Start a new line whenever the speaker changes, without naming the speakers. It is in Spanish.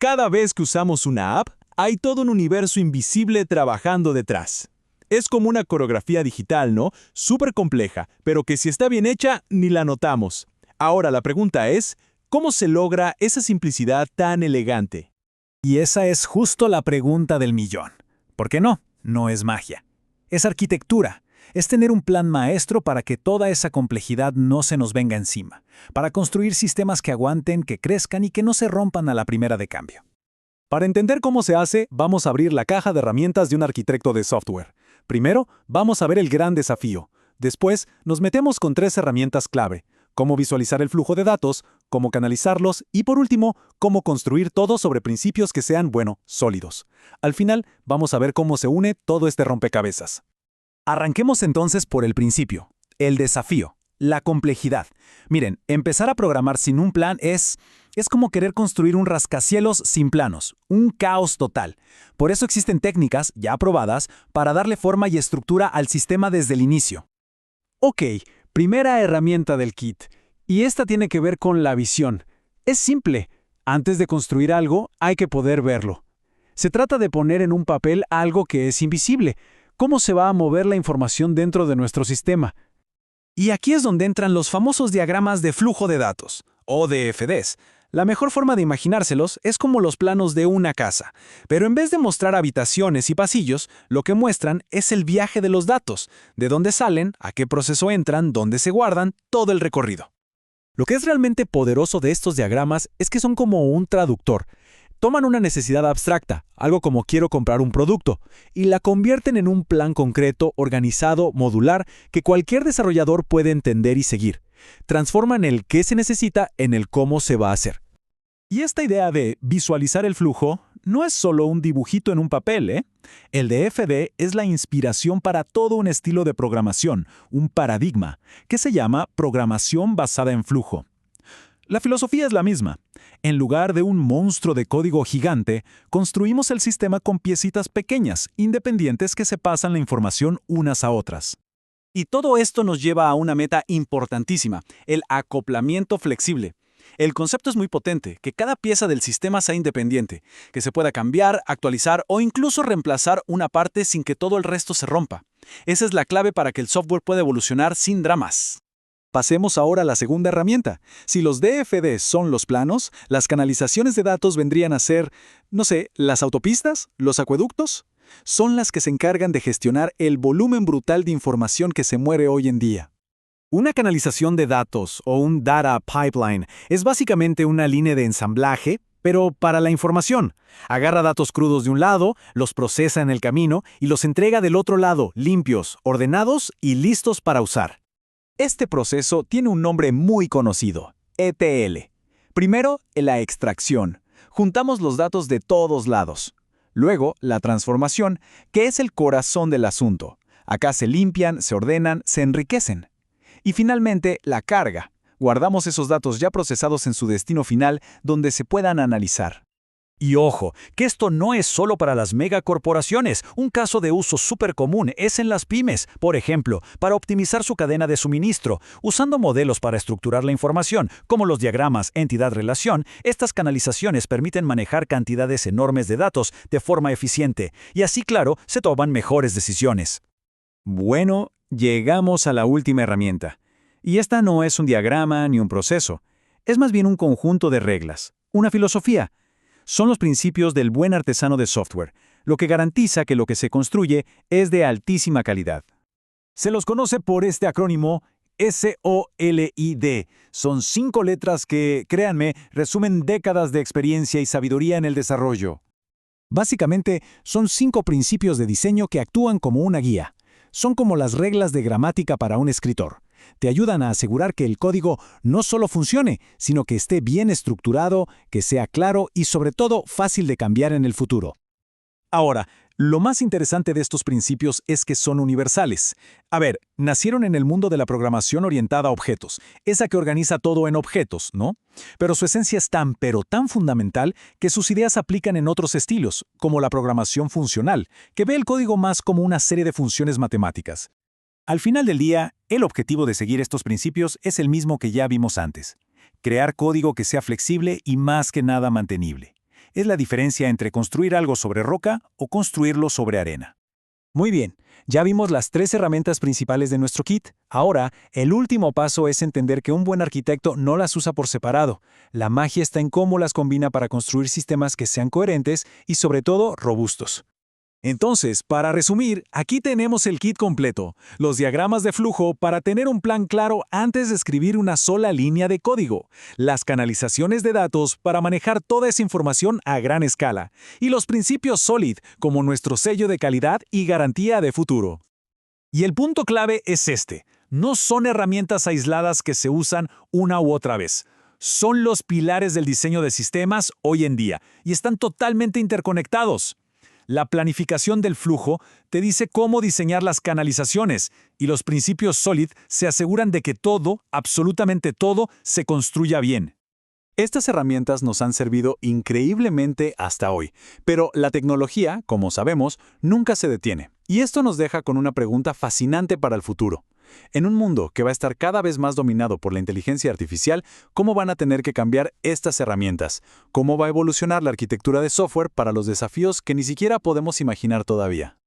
Cada vez que usamos una app, hay todo un universo invisible trabajando detrás. Es como una coreografía digital, ¿no? Súper compleja, pero que si está bien hecha, ni la notamos. Ahora la pregunta es, ¿cómo se logra esa simplicidad tan elegante?
Y esa es justo la pregunta del millón. ¿Por qué no? No es magia. Es arquitectura. Es tener un plan maestro para que toda esa complejidad no se nos venga encima, para construir sistemas que aguanten, que crezcan y que no se rompan a la primera de cambio.
Para entender cómo se hace, vamos a abrir la caja de herramientas de un arquitecto de software. Primero, vamos a ver el gran desafío. Después, nos metemos con 3 herramientas clave: cómo visualizar el flujo de datos, cómo canalizarlos y, por último, cómo construir todo sobre principios que sean, sólidos. Al final, vamos a ver cómo se une todo este rompecabezas.
Arranquemos entonces por el principio, el desafío, la complejidad. Miren, empezar a programar sin un plan es como querer construir un rascacielos sin planos, un caos total. Por eso existen técnicas, ya probadas, para darle forma y estructura al sistema desde el inicio.
Ok, primera herramienta del kit. Y esta tiene que ver con la visión. Es simple. Antes de construir algo, hay que poder verlo. Se trata de poner en un papel algo que es invisible. ¿Cómo se va a mover la información dentro de nuestro sistema?
Y aquí es donde entran los famosos diagramas de flujo de datos, o DFDs. La mejor forma de imaginárselos es como los planos de una casa, pero en vez de mostrar habitaciones y pasillos, lo que muestran es el viaje de los datos, de dónde salen, a qué proceso entran, dónde se guardan, todo el recorrido.
Lo que es realmente poderoso de estos diagramas es que son como un traductor. Toman una necesidad abstracta, algo como quiero comprar un producto, y la convierten en un plan concreto, organizado, modular, que cualquier desarrollador puede entender y seguir. Transforman el qué se necesita en el cómo se va a hacer. Y esta idea de visualizar el flujo no es solo un dibujito en un papel, ¿eh? El DFD es la inspiración para todo un estilo de programación, un paradigma, que se llama programación basada en flujo. La filosofía es la misma. En lugar de un monstruo de código gigante, construimos el sistema con piecitas pequeñas, independientes que se pasan la información unas a otras.
Y todo esto nos lleva a una meta importantísima, el acoplamiento flexible. El concepto es muy potente, que cada pieza del sistema sea independiente, que se pueda cambiar, actualizar o incluso reemplazar una parte sin que todo el resto se rompa. Esa es la clave para que el software pueda evolucionar sin dramas.
Pasemos ahora a la segunda herramienta. Si los DFDs son los planos, las canalizaciones de datos vendrían a ser, las autopistas, los acueductos. Son las que se encargan de gestionar el volumen brutal de información que se muere hoy en día. Una canalización de datos o un data pipeline es básicamente una línea de ensamblaje, pero para la información. Agarra datos crudos de un lado, los procesa en el camino y los entrega del otro lado, limpios, ordenados y listos para usar. Este proceso tiene un nombre muy conocido, ETL. Primero, la extracción. Juntamos los datos de todos lados. Luego, la transformación, que es el corazón del asunto. Acá se limpian, se ordenan, se enriquecen. Y finalmente, la carga. Guardamos esos datos ya procesados en su destino final donde se puedan analizar.
Y ojo, que esto no es solo para las megacorporaciones. Un caso de uso súper común es en las pymes, por ejemplo, para optimizar su cadena de suministro. Usando modelos para estructurar la información, como los diagramas entidad-relación, estas canalizaciones permiten manejar cantidades enormes de datos de forma eficiente, y así, claro, se toman mejores decisiones.
Bueno, llegamos a la última herramienta. Y esta no es un diagrama ni un proceso. Es más bien un conjunto de reglas, una filosofía. Son los principios del buen artesano de software, lo que garantiza que lo que se construye es de altísima calidad. Se los conoce por este acrónimo SOLID. Son 5 letras que, créanme, resumen décadas de experiencia y sabiduría en el desarrollo. Básicamente, son 5 principios de diseño que actúan como una guía. Son como las reglas de gramática para un escritor. Te ayudan a asegurar que el código no solo funcione, sino que esté bien estructurado, que sea claro y sobre todo fácil de cambiar en el futuro. Ahora, lo más interesante de estos principios es que son universales. Nacieron en el mundo de la programación orientada a objetos, esa que organiza todo en objetos, ¿no? Pero su esencia es pero tan fundamental que sus ideas aplican en otros estilos, como la programación funcional, que ve el código más como una serie de funciones matemáticas. Al final del día, el objetivo de seguir estos principios es el mismo que ya vimos antes: crear código que sea flexible y más que nada mantenible. Es la diferencia entre construir algo sobre roca o construirlo sobre arena.
Muy bien, ya vimos las 3 herramientas principales de nuestro kit. Ahora, el último paso es entender que un buen arquitecto no las usa por separado. La magia está en cómo las combina para construir sistemas que sean coherentes y, sobre todo, robustos.
Entonces, para resumir, aquí tenemos el kit completo, los diagramas de flujo para tener un plan claro antes de escribir una sola línea de código, las canalizaciones de datos para manejar toda esa información a gran escala, y los principios SOLID como nuestro sello de calidad y garantía de futuro. Y el punto clave es este: no son herramientas aisladas que se usan una u otra vez. Son los pilares del diseño de sistemas hoy en día, y están totalmente interconectados. La planificación del flujo te dice cómo diseñar las canalizaciones, y los principios SOLID se aseguran de que todo, absolutamente todo, se construya bien.
Estas herramientas nos han servido increíblemente hasta hoy, pero la tecnología, como sabemos, nunca se detiene. Y esto nos deja con una pregunta fascinante para el futuro. En un mundo que va a estar cada vez más dominado por la inteligencia artificial, ¿cómo van a tener que cambiar estas herramientas? ¿Cómo va a evolucionar la arquitectura de software para los desafíos que ni siquiera podemos imaginar todavía?